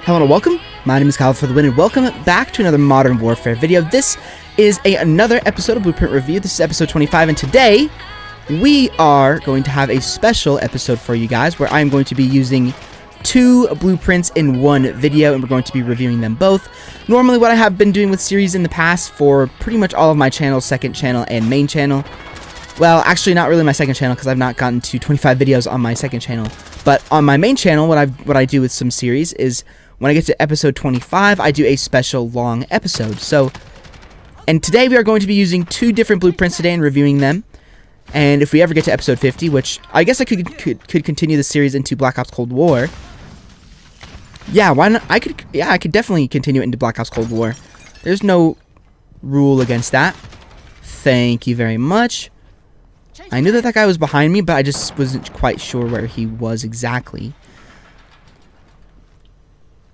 Hello and welcome. My name is Kyle FtW and welcome back to another Modern Warfare video. This is another episode of Blueprint Review. This is episode 25 and today we are going to have a special episode for you guys where I'm going to be using two blueprints in one video and we're going to be reviewing them both. Normally what I have been doing with series in the past for pretty much all of my channels, second channel and main channel. Well, actually not really my second channel because I've not gotten to 25 videos on my second channel. But on my main channel, what I do with some series is when I get to episode 25, I do a special long episode. And today we are going to be using two different blueprints today and reviewing them. And if we ever get to episode 50, which I guess I could continue the series into Black Ops Cold War. Yeah, why not? I could definitely continue it into Black Ops Cold War. There's no rule against that. Thank you very much. I knew that guy was behind me, but I just wasn't quite sure where he was exactly.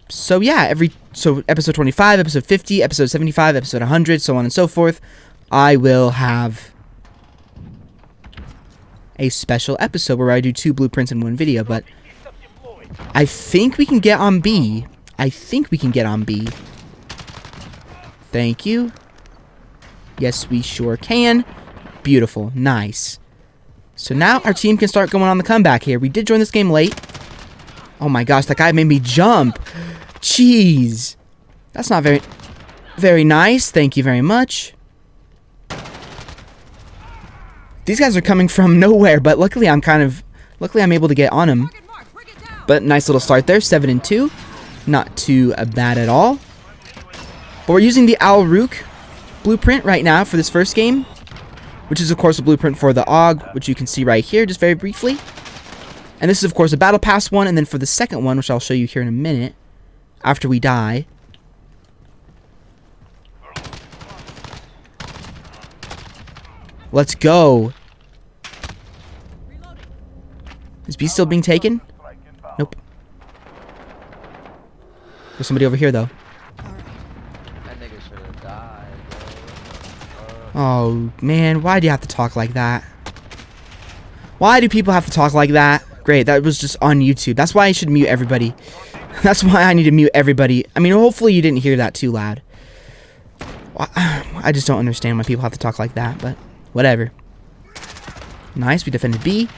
So yeah, episode 25, episode 50, episode 75, episode 100, so on and so forth, I will have a special episode where I do two blueprints in one video, but I think we can get on B. Thank you. Yes, we sure can. Beautiful. Nice. So now our team can start going on the comeback here. We did join this game late. Oh my gosh, that guy made me jump. Jeez. That's not very nice. Thank you very much. These guys are coming from nowhere, but luckily I'm able to get on them. But nice little start there, 7 and 2. Not too bad at all. But we're using the RUKH blueprint right now for this first game, which is of course a blueprint for the AUG, which you can see right here just very briefly. And this is of course a battle pass one, and then for the second one, which I'll show you here in a minute, after we die. Let's go. Is B still being taken? Nope. There's somebody over here though. Oh man, why do you have to talk like that? Why do people have to talk like that? Great, that was just on YouTube. That's why I should mute everybody. That's why I need to mute everybody. I mean, hopefully you didn't hear that too loud. I just don't understand why people have to talk like that, but whatever. Nice, we defended B.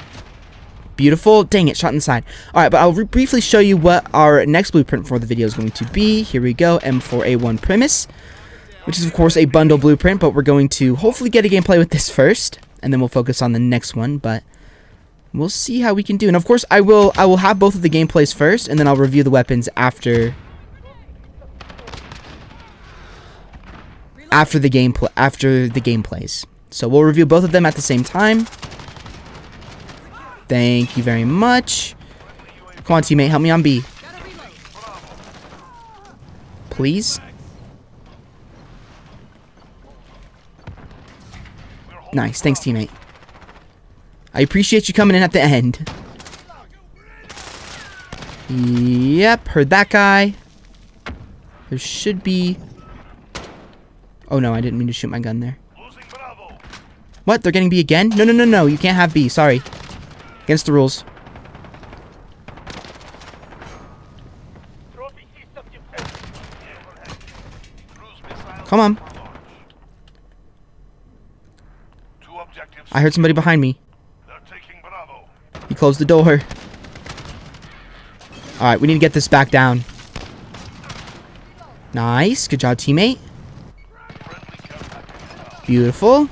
Beautiful. Dang it, shot inside. Alright, but I'll briefly show you what our next blueprint for the video is going to be. Here we go, M4A1 PRIMIS, which is of course a bundle blueprint, but we're going to hopefully get a gameplay with this first, and then we'll focus on the next one, but we'll see how we can do. And of course, I will have both of the gameplays first, and then I'll review the weapons after the gameplays. So we'll review both of them at the same time. Thank you very much. Come on, teammate, help me on B. Please. Nice, thanks, teammate. I appreciate you coming in at the end. Yep, heard that guy. There should be... Oh no, I didn't mean to shoot my gun there. What? They're getting B again? No, no, no, no. You can't have B. Sorry. Against the rules. Come on. I heard somebody behind me. He closed the door. Alright, we need to get this back down. Nice. Good job, teammate. Beautiful.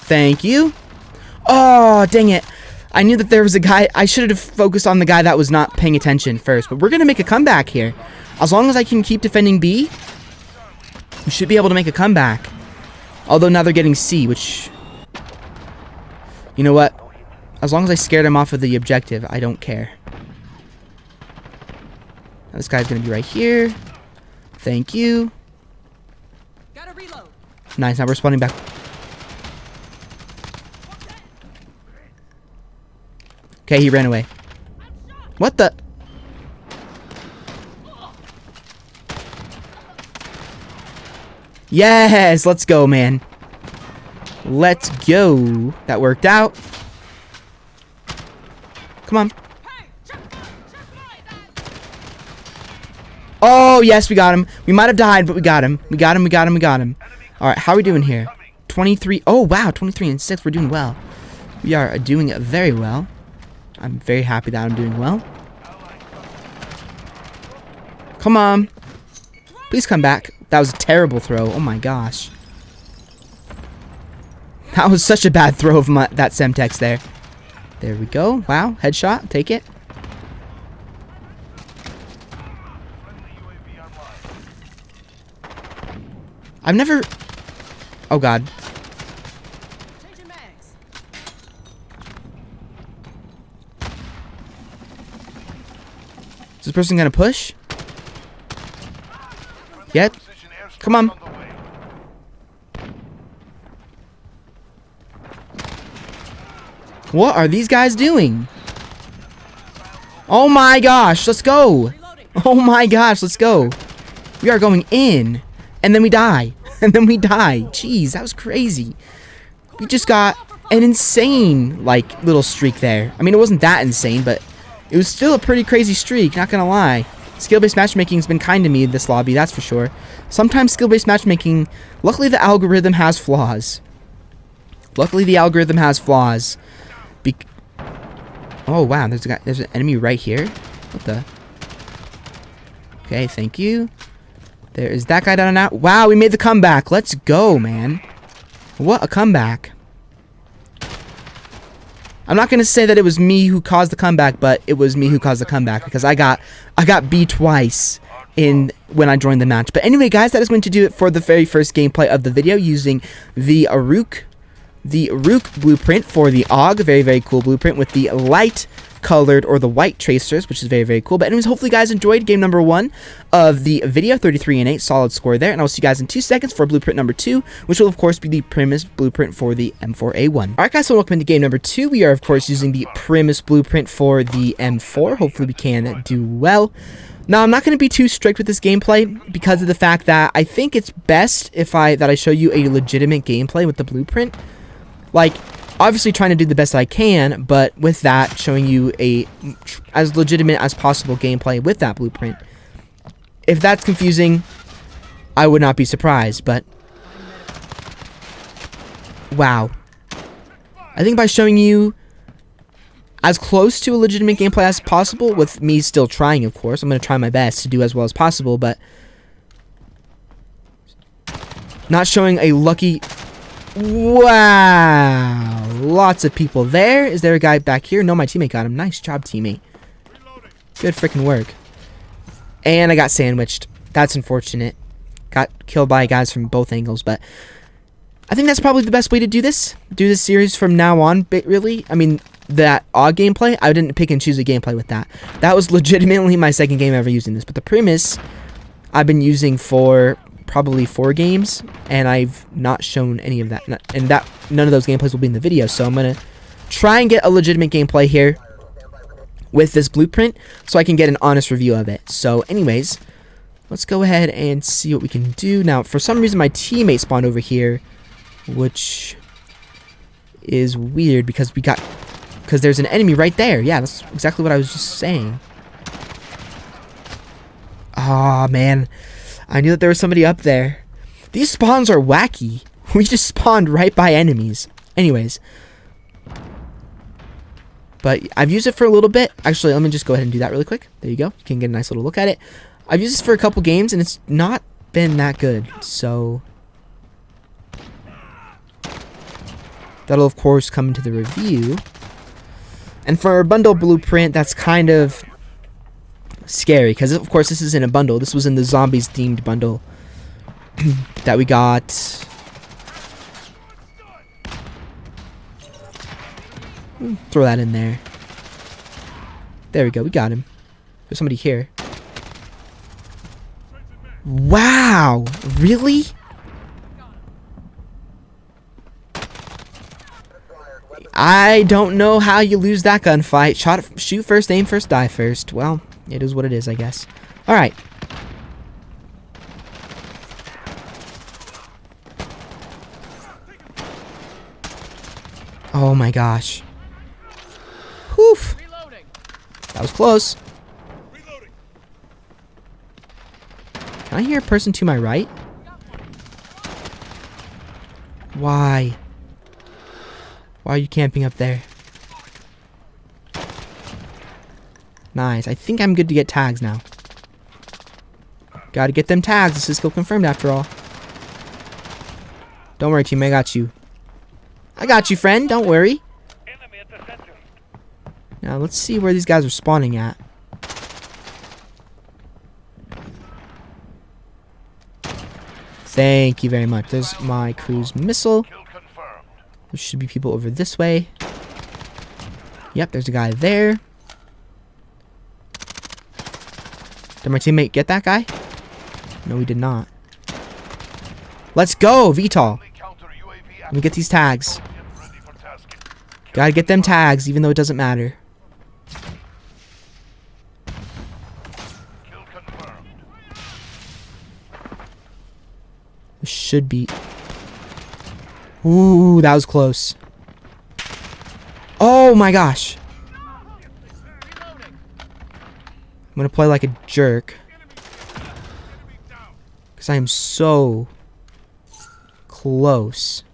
Thank you. Oh, dang it. I knew that there was a guy. I should have focused on the guy that was not paying attention first. But we're going to make a comeback here. As long as I can keep defending B, we should be able to make a comeback. Although now they're getting C, which... You know what? As long as I scared him off of the objective, I don't care. Now this guy's going to be right here. Thank you. Nice, now we're spawning back. Okay, he ran away. What the? Yes, let's go, man. Let's go. That worked out. Come on. Oh, yes, we got him. We might have died, but we got him. We got him, we got him, we got him. All right, how are we doing here? 23. Oh, wow, 23 and 6. We're doing well. We are doing very well. I'm very happy that I'm doing well. Come on. Please come back. That was a terrible throw. Oh, my gosh. That was such a bad throw of that Semtex there. There we go. Wow, headshot. Take it. I've never... Oh, God. Is this person gonna push? Yet? Come on. What are these guys doing? Oh my gosh, let's go. Oh my gosh, let's go. We are going in. And then we die. And then we die. Jeez, that was crazy. We just got an insane, like, little streak there. I mean, it wasn't that insane, but it was still a pretty crazy streak, not gonna lie. Skill-based matchmaking has been kind to me in this lobby, that's for sure. Sometimes skill-based matchmaking, luckily the algorithm has flaws. Luckily the algorithm has flaws. Oh wow, there's an enemy right here. What the? Okay, thank you. There is that guy down and out. Wow, we made the comeback. Let's go, man. What a comeback. I'm not gonna say that it was me who caused the comeback, but it was me who caused the comeback because I got B twice when I joined the match. But anyway, guys, that is going to do it for the very first gameplay of the video using the RUKH blueprint for the AUG. Very, very cool blueprint with the light colored or the white tracers, which is very, very cool. But anyways, hopefully you guys enjoyed game number 1 of the video. 33 and 8, solid score there. And I'll see you guys in 2 seconds for blueprint number 2, which will of course be the PRIMIS blueprint for the M4A1. Alright guys, so welcome into game number 2. We are of course using the PRIMIS blueprint for the M4. Hopefully we can do well. Now, I'm not going to be too strict with this gameplay because of the fact that I think it's best that I show you a legitimate gameplay with the blueprint. Like, obviously trying to do the best I can, but with that, showing you as legitimate as possible gameplay with that blueprint. If that's confusing, I would not be surprised, but... Wow. I think by showing you as close to a legitimate gameplay as possible, with me still trying, of course. I'm going to try my best to do as well as possible, but... Not showing a lucky... Wow. Lots of people there. Is there a guy back here? No, my teammate got him. Nice job, teammate. Good freaking work. And I got sandwiched. That's unfortunate. Got killed by guys from both angles, but I think that's probably the best way to do this. Do this series from now on, really. I mean, that AUG gameplay, I didn't pick and choose a gameplay with that. That was legitimately my second game ever using this. But the PRIMIS, I've been using for probably 4 games, and I've not shown any of that, and none of those gameplays will be in the video. So I'm gonna try and get a legitimate gameplay here with this blueprint so I can get an honest review of it. So anyways, let's go ahead and see what we can do. Now, for some reason my teammate spawned over here, which is weird because there's an enemy right there. Yeah, that's exactly what I was just saying. Oh man, I knew that there was somebody up there. These spawns are wacky. We just spawned right by enemies. Anyways. But I've used it for a little bit. Actually, let me just go ahead and do that really quick. There you go. You can get a nice little look at it. I've used this for a couple games, and it's not been that good. So that'll, of course, come into the review. And for our bundle blueprint, that's kind of scary because, of course, this isn't a bundle. This was in the zombies themed bundle that we got. Throw that in there. There we go. We got him. There's somebody here. Wow. Really? I don't know how you lose that gunfight. Shoot first, aim first, die first. Well, it is what it is, I guess. Alright. Oh my gosh. Whew. That was close. Can I hear a person to my right? Why? Why are you camping up there? Nice. I think I'm good to get tags now. Gotta get them tags. This is kill confirmed after all. Don't worry, team. I got you. I got you, friend. Don't worry. Now, let's see where these guys are spawning at. Thank you very much. There's my cruise missile. There should be people over this way. Yep, there's a guy there. Did my teammate get that guy? No, he did not. Let's go, VTOL. Let me get these tags. Gotta get them tags, even though it doesn't matter. This should be... Ooh, that was close. Oh my gosh. I'm gonna play like a jerk. Because I am so close.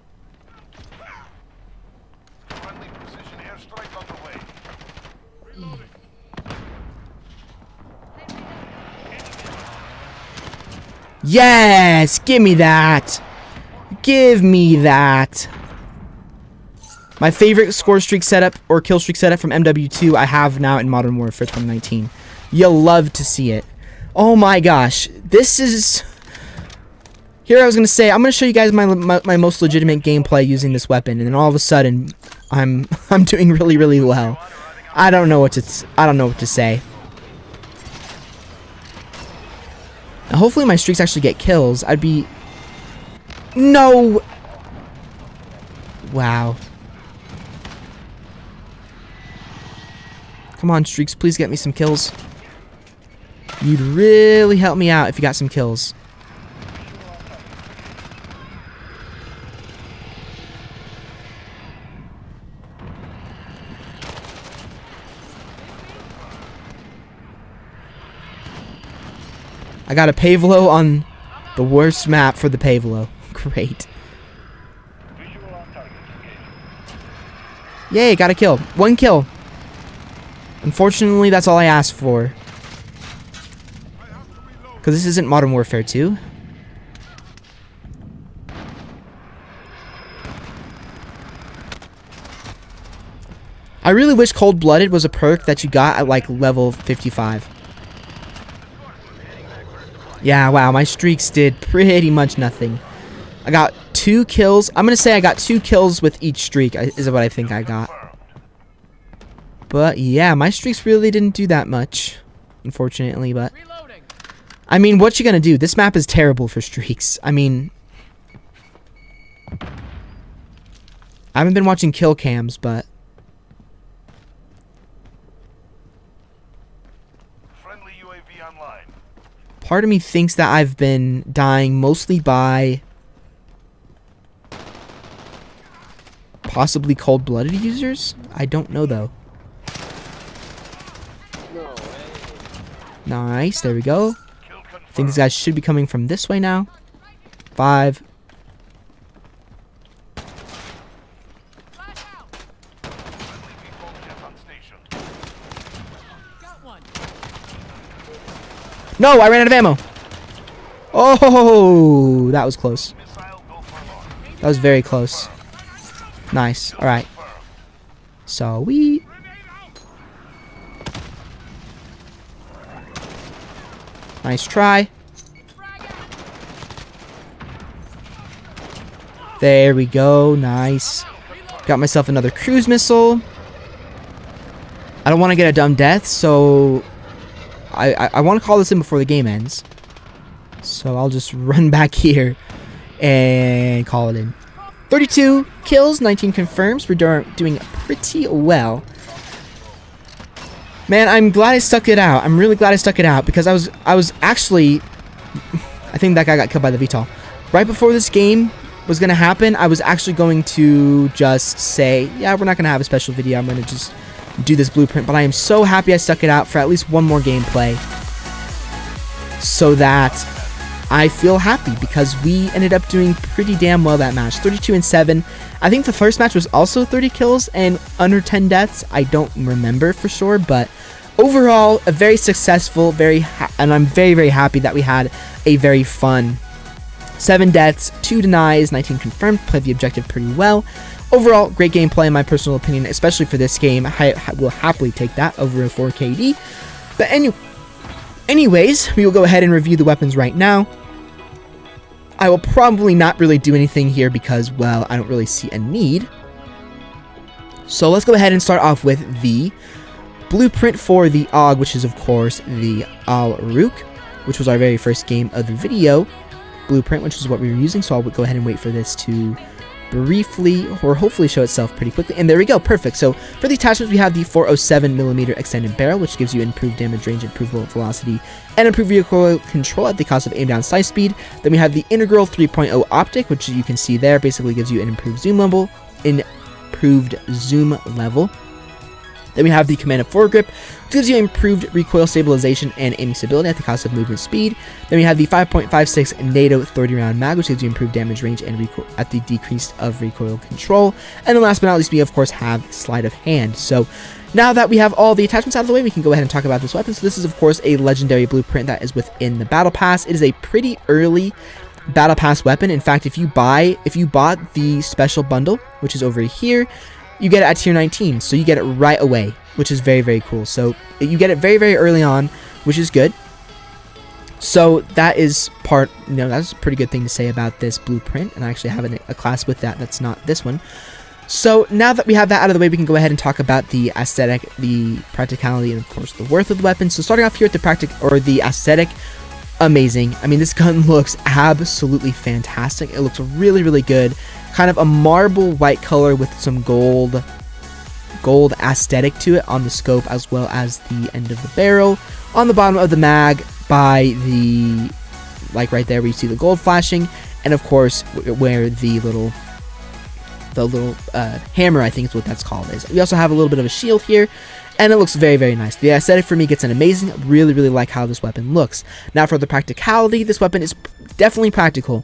Yes! Give me that! Give me that! My favorite score streak setup or kill streak setup from MW2 I have now in Modern Warfare 2019. You'll love to see it. Oh my gosh. This is... Here I was going to say, I'm going to show you guys my most legitimate gameplay using this weapon. And then all of a sudden, I'm doing really, really well. I don't know what to say. Now, hopefully my streaks actually get kills. I'd be... No! Wow. Come on, streaks. Please get me some kills. You'd really help me out if you got some kills. I got a Pavlo on the worst map for the Pavlo. Great. Yay, got a kill. 1 kill. Unfortunately, that's all I asked for. Because this isn't Modern Warfare 2. I really wish Cold Blooded was a perk that you got at like level 55. Yeah, wow, my streaks did pretty much nothing. I got 2 kills. I'm going to say I got 2 kills with each streak, is what I think I got. But yeah, my streaks really didn't do that much, unfortunately, but... I mean, what you gonna do? This map is terrible for streaks. I mean... I haven't been watching kill cams, but... Friendly UAV online. Part of me thinks that I've been dying mostly by... possibly cold-blooded users? I don't know, though. Nice, there we go. I think these guys should be coming from this way now. 5. No, I ran out of ammo. Oh, that was close. That was very close. Nice. All right. Sweet. Nice try. There we go. Nice. Got myself another cruise missile. I don't want to get a dumb death, so I want to call this in before the game ends. So I'll just run back here and call it in. 32 kills, 19 confirms. We're doing pretty well. Man, I'm glad I stuck it out. I'm really glad I stuck it out because I was actually... I think that guy got killed by the VTOL. Right before this game was going to happen, I was actually going to just say, yeah, we're not going to have a special video. I'm going to just do this blueprint. But I am so happy I stuck it out for at least one more gameplay. So that I feel happy because we ended up doing pretty damn well that match. 32-7. I think the first match was also 30 kills and under 10 deaths. I don't remember for sure, but overall, a very successful, and I'm very, very happy that we had a very fun 7 deaths, 2 denies, 19 confirmed, played the objective pretty well. Overall, great gameplay in my personal opinion, especially for this game. I will happily take that over a 4KD. But anyways, we will go ahead and review the weapons right now. I will probably not really do anything here because, well, I don't really see a need. So let's go ahead and start off with the blueprint for the AUG, which is, of course, the RUKH, which was our very first game of the video blueprint, which is what we were using. So I'll go ahead and wait for this to briefly or hopefully show itself pretty quickly, and there we go, perfect. So for the attachments, we have the 407mm extended barrel, which gives you improved damage range, improved bullet velocity, and improved recoil control at the cost of aim down sight speed. Then we have the integral 3.0 optic, which you can see there basically gives you an improved zoom level. Then we have the commando foregrip, which gives you improved recoil stabilization and aiming stability at the cost of movement speed. Then we have the 5.56 NATO 30-round mag, which gives you improved damage range and recoil at the decrease of recoil control. And then last but not least, we of course have sleight of hand. So now that we have all the attachments out of the way, we can go ahead and talk about this weapon. So this is of course a legendary blueprint that is within the battle pass. It is a pretty early battle pass weapon. In fact, if you bought the special bundle, which is over here, you get it at tier 19, so you get it right away, which is very, very cool. So you get it very, very early on, which is good. So that is that's a pretty good thing to say about this blueprint, and I actually have a class with that's not this one. So now that we have that out of the way, we can go ahead and talk about the aesthetic, the practicality, and of course the worth of the weapon. So starting off here with the aesthetic, amazing. I mean, this gun looks absolutely fantastic. It looks really, really good. Kind of a marble white color with some gold aesthetic to it on the scope, as well as the end of the barrel. On the bottom of the mag, by the, like right there where you see the gold flashing, and of course where the little hammer, I think is what that's called, is. We also have a little bit of a shield here, and it looks very, very nice. The aesthetic for me gets an amazing. Really, really like how this weapon looks. Now for the practicality, this weapon is definitely practical.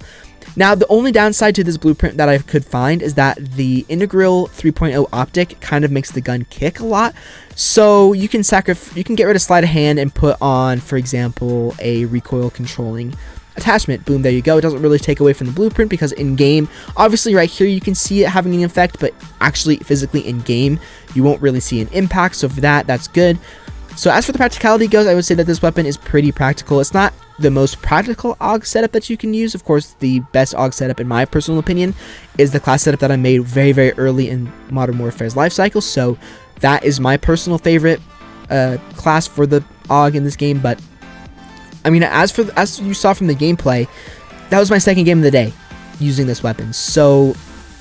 Now, the only downside to this blueprint that I could find is that the integral 3.0 optic kind of makes the gun kick a lot. So you can get rid of sleight of hand and put on, for example, a recoil controlling attachment. Boom, there you go. It doesn't really take away from the blueprint because in game, obviously right here you can see it having an effect, but actually physically in game you won't really see an impact. So for that's good. So as for the practicality goes, I would say that this weapon is pretty practical. It's not the most practical AUG setup that you can use. Of course, the best AUG setup in my personal opinion is the class setup that I made very, very early in Modern Warfare's life cycle. So that is my personal favorite class for the AUG in this game. But I mean, as you saw from the gameplay, that was my second game of the day using this weapon. So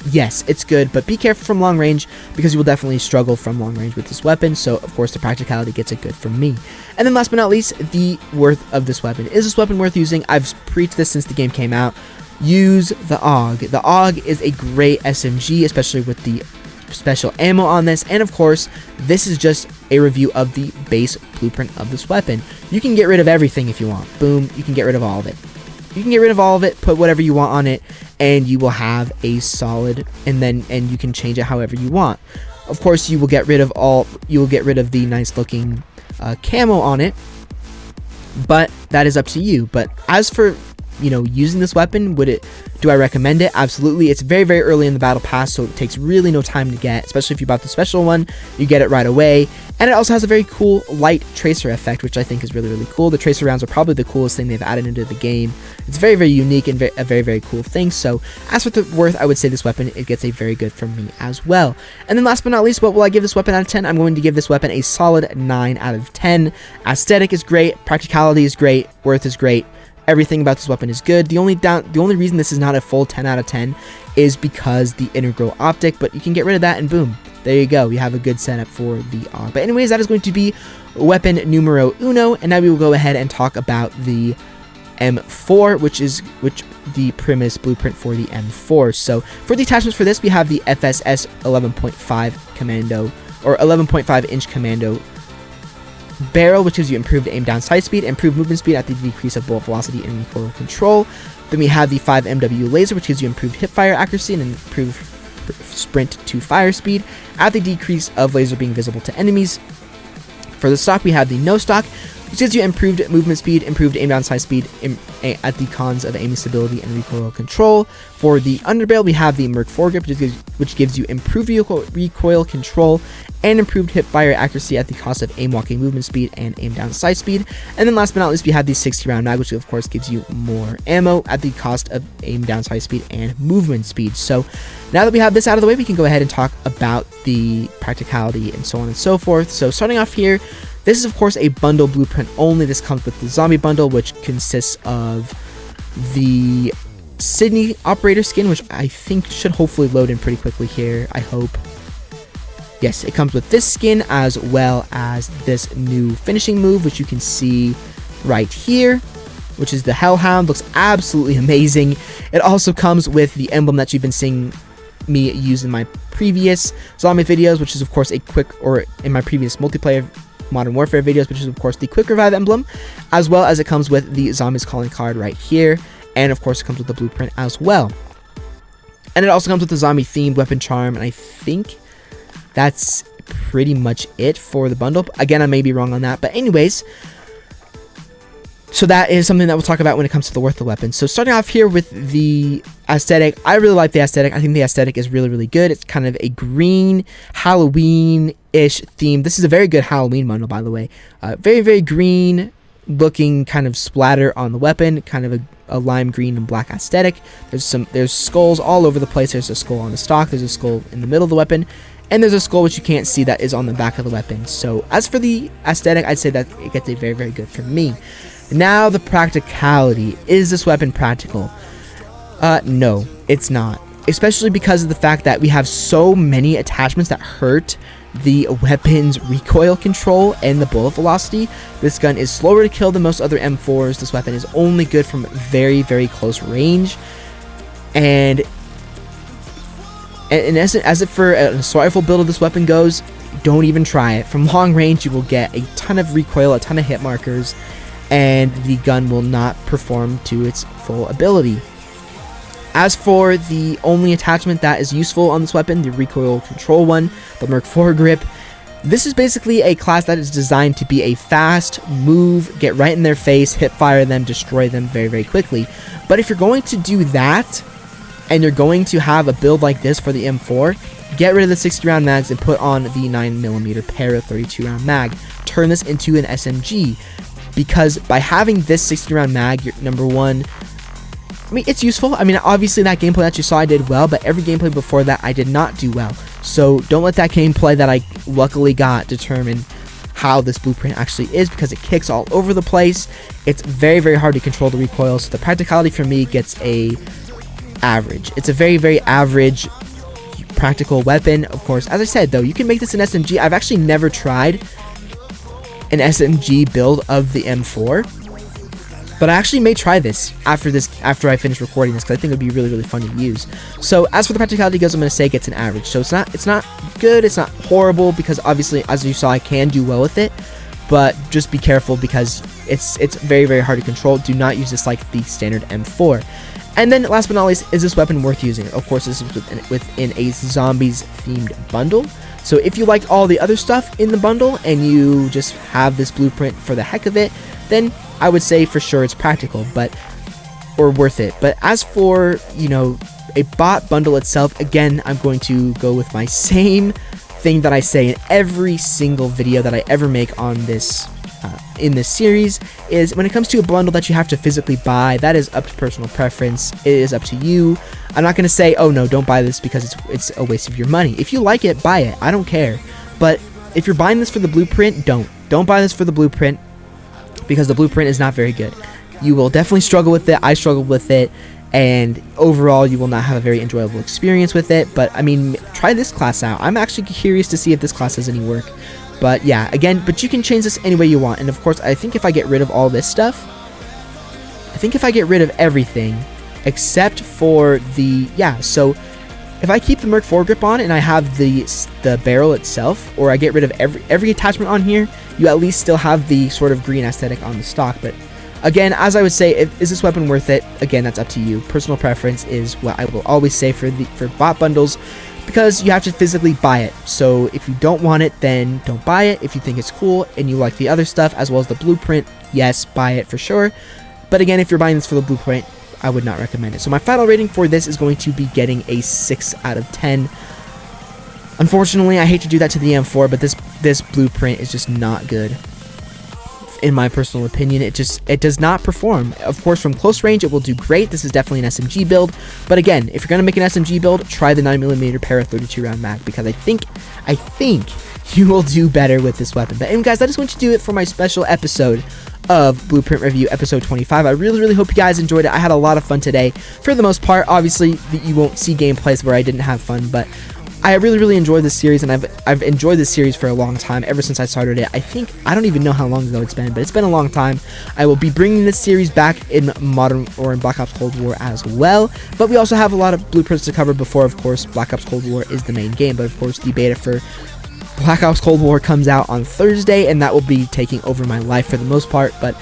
yes, it's good, but be careful from long range because you will definitely struggle from long range with this weapon. So of course the practicality gets it good from me. And then last but not least, the worth of this weapon. Is this weapon worth using? I've preached this since the game came out. Use the AUG. The AUG is a great SMG, especially with the special ammo on this. And of course, this is just a review of the base blueprint of this weapon. You can get rid of everything if you want. Boom, you can get rid of all of it. You can get rid of all of it, put whatever you want on it, and you will have a solid, and you can change it however you want. Of course, you will get rid of the nice looking camo on it, but that is up to you. But as for using this weapon, do I recommend it? Absolutely. It's very, very early in the battle pass, so it takes really no time to get, especially if you bought the special one. You get it right away, and it also has a very cool light tracer effect, which I think is really, really cool. The tracer rounds are probably the coolest thing they've added into the game. It's very, very unique and a very, very cool thing. So as for the worth, I would say this weapon, it gets a very good from me as well. And then last but not least, what will I give this weapon out of 10? I'm going to give this weapon a solid 9 out of 10. Aesthetic is great, practicality is great, worth is great. Everything about this weapon is good. The only reason this is not a full 10 out of 10 is because the integral optic, but you can get rid of that and boom, there you go. You have a good setup for the AUG. But anyways, that is going to be weapon numero uno, and now we will go ahead and talk about the M4, which the PRIMIS blueprint for the M4. So for the attachments for this, we have the FSS 11.5 commando, or 11.5 inch commando barrel, which gives you improved aim down sight speed, improved movement speed at the decrease of bullet velocity and recoil control. Then we have the 5 MW laser, which gives you improved hipfire accuracy and improved sprint to fire speed at the decrease of laser being visible to enemies. For the stock, we have the no stock, which gives you improved movement speed, improved aim down sight speed at the cons of aiming stability and recoil control. For the underbarrel, we have the M4A1 grip, which gives you improved recoil control and improved hipfire accuracy at the cost of aim walking movement speed and aim down sight speed. And then last but not least, we have the 60 round mag, which of course gives you more ammo at the cost of aim down sight speed and movement speed. So now that we have this out of the way, we can go ahead and talk about the practicality and so on and so forth. So starting off here, this is of course a bundle blueprint only. This comes with the zombie bundle, which consists of the Sydney operator skin, which I think should hopefully load in pretty quickly here, I hope. Yes, it comes with this skin as well as this new finishing move, which you can see right here, which is the Hellhound. Looks absolutely amazing. It also comes with the emblem that you've been seeing me use in my previous zombie videos, which is of course a or in my previous multiplayer Modern Warfare videos, which is of course the quick revive emblem, as well as it comes with the zombies calling card right here, and of course it comes with the blueprint as well. And it also comes with the zombie themed weapon charm, and I think that's pretty much it for the bundle. Again, I may be wrong on that, but anyways, so that is something that we'll talk about when it comes to the worth of weapons. So starting off here with the aesthetic, I really like the aesthetic. I think the aesthetic is really, really good. It's kind of a green Halloween-ish theme. This is a very good Halloween bundle, by the way. Very, very green looking kind of splatter on the weapon, kind of a lime green and black aesthetic. There's skulls all over the place. There's a skull on the stock. There's a skull in the middle of the weapon. And there's a skull which you can't see that is on the back of the weapon. So as for the aesthetic, I'd say that it gets a very, very good from me. Now the practicality. Is this weapon practical? No, it's not. Especially because of the fact that we have so many attachments that hurt the weapon's recoil control and the bullet velocity. This gun is slower to kill than most other M4s. This weapon is only good from very, very close range. And in essence, as if for an assault rifle build of this weapon goes, don't even try it. From long range, you will get a ton of recoil, a ton of hit markers, and the gun will not perform to its full ability. As for the only attachment that is useful on this weapon, the recoil control one, the M4A1 grip, this is basically a class that is designed to be a fast move, get right in their face, hip fire them, destroy them very, very quickly. But if you're going to do that, and you're going to have a build like this for the M4, get rid of the 60 round mags and put on the 9mm para 32 round mag. Turn this into an SMG. Because by having this 60 round mag, you're, number one, I mean, it's useful. I mean, obviously that gameplay that you saw I did well, but every gameplay before that I did not do well. So don't let that gameplay that I luckily got determine how this blueprint actually is, because it kicks all over the place. It's very, very hard to control the recoil. So the practicality for me gets a average. It's a very, very average practical weapon. Of course, as I said though, you can make this an SMG. I've actually never tried an SMG build of the M4, but I actually may try this after I finish recording this, because I think it would be really, really fun to use. So as for the practicality goes, I'm going to say it gets an average. So it's not good, it's not horrible, because obviously, as you saw, I can do well with it, but just be careful because it's very, very hard to control. Do not use this like the standard M4. And then last but not least, is this weapon worth using? Of course, this is within a zombies themed bundle. So if you liked all the other stuff in the bundle and you just have this blueprint for the heck of it, then I would say for sure it's practical, or worth it. But as for, you know, a bot bundle itself, again, I'm going to go with my same thing that I say in every single video that I ever make on this in this series, is when it comes to a bundle that you have to physically buy, that is up to personal preference. It is up to you. I'm not going to say, oh no, don't buy this because it's a waste of your money. If you like it, buy it. I don't care. But if you're buying this for the blueprint, don't buy this for the blueprint, because the blueprint is not very good. You will definitely struggle with it. I struggled with it, and overall you will not have a very enjoyable experience with it. But I mean, try this class out. I'm actually curious to see if this class has any work. But yeah, again, but you can change this any way you want. And of course, I think if I get rid of all this stuff, I think if I get rid of everything except for the, yeah, so if I keep the Merc foregrip on and I have the barrel itself, or I get rid of every attachment on here, you at least still have the sort of green aesthetic on the stock. But again, as I would say, is this weapon worth it? Again, that's up to you. Personal preference is what I will always say for bot bundles, because you have to physically buy it. So if you don't want it, then don't buy it. If you think it's cool and you like the other stuff as well as the blueprint, yes, buy it for sure. But again, if you're buying this for the blueprint, I would not recommend it. So my final rating for this is going to be getting a 6 out of 10. Unfortunately, I hate to do that to the M4, but this blueprint is just not good. In my personal opinion, it does not perform. Of course, from close range, it will do great. This is definitely an SMG build. But again, if you're going to make an SMG build, try the 9mm Para 32 round mag, because I think you will do better with this weapon. But anyway, guys, I just want to do it for my special episode of Blueprint Review episode 25. I really hope you guys enjoyed it. I had a lot of fun today. For the most part, obviously, you won't see gameplays where I didn't have fun, but I really enjoyed this series, and I've enjoyed this series for a long time, ever since I started it. I don't even know how long ago it's been, but it's been a long time. I will be bringing this series back in Modern or in Black Ops Cold War as well, but we also have a lot of blueprints to cover before, of course, Black Ops Cold War is the main game. But of course, the beta for Black Ops Cold War comes out on Thursday, and that will be taking over my life for the most part. But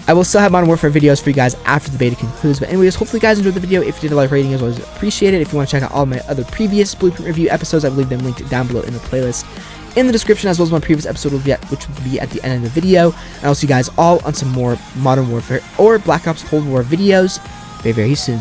I will still have Modern Warfare videos for you guys after the beta concludes. But anyways, hopefully you guys enjoyed the video. If you did, a like rating as well, appreciate it. If you want to check out all my other previous Blueprint Review episodes, I will leave them linked down below in the playlist in the description, as well as my previous episode, which will be at the end of the video. And I'll see you guys all on some more Modern Warfare or Black Ops Cold War videos very soon.